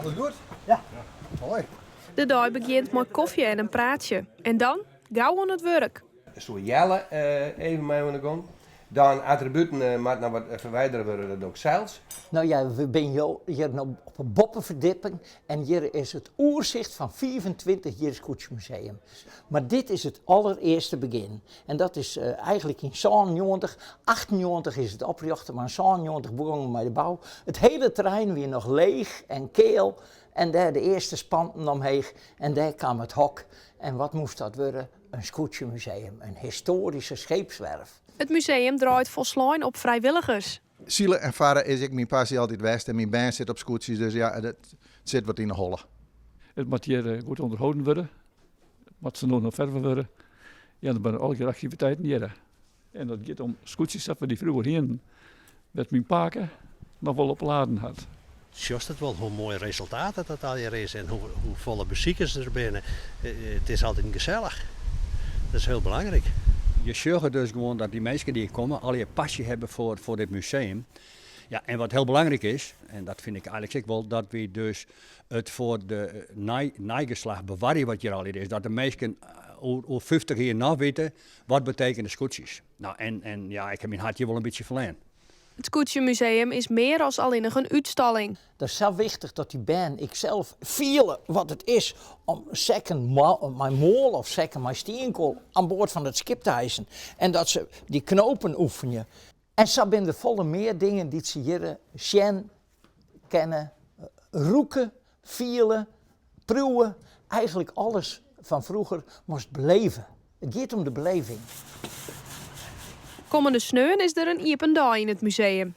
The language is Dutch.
Alles goed? Ja. Mooi. De dag begint met koffie en een praatje. En dan gauw aan het werk. Zo jelle even mee aan gaan. Dan attributen maar naar wat verwijderen worden, dat ook zelfs. Nou ja, we zijn hier nou op een boppenverdieping en hier is het oerzicht van 24 jaar Scootjesmuseum. Maar dit is het allereerste begin. En dat is eigenlijk in 97, 98 is het opgericht, maar in 97 begonnen we met de bouw. Het hele terrein weer nog leeg en keel en daar de eerste spanten omheen en daar kwam het hok. En wat moest dat worden? Een Scootjesmuseum, een historische scheepswerf. Het museum draait volslijn op vrijwilligers. Zielen en varen is ik mijn passie altijd west en mijn band zit op scootjes, dus ja, het zit wat in de holle. Het moet hier goed onderhouden worden. Het moet ze nog verder worden. Ja, dan zijn alle activiteiten hier. En dat gaat om scootjes dat we die vroeger hier met mijn paken nog wel opladen had. Just het wel hoe mooi resultaten dat al hier is en hoe volle bezoekers er binnen. Het is altijd gezellig. Dat is heel belangrijk. Je zorgt dus gewoon dat die mensen die hier komen al je passie hebben voor dit museum. Ja, en wat heel belangrijk is, en dat vind ik eigenlijk ook wel, dat we dus het voor de nageslacht bewaren wat hier al is. Dat de mensen al 50 jaar na weten wat betekenen de scootjes. Nou, en ja, ik heb mijn hartje wel een beetje verleend. Het Scootjesmuseum is meer als alleen nog een uitstalling. Dat is zo wichtig dat die band, ik zelf, voelen wat het is om mijn mool of mijn steenkool aan boord van het schip te hijsen. En dat ze die knopen oefenen. En zo zijn er volle meer dingen die ze hier zien, kennen, roeken, vielen, proeven. Eigenlijk alles van vroeger moest beleven. Het gaat om de beleving. Komende sneeuw is er een iepen dag in het museum.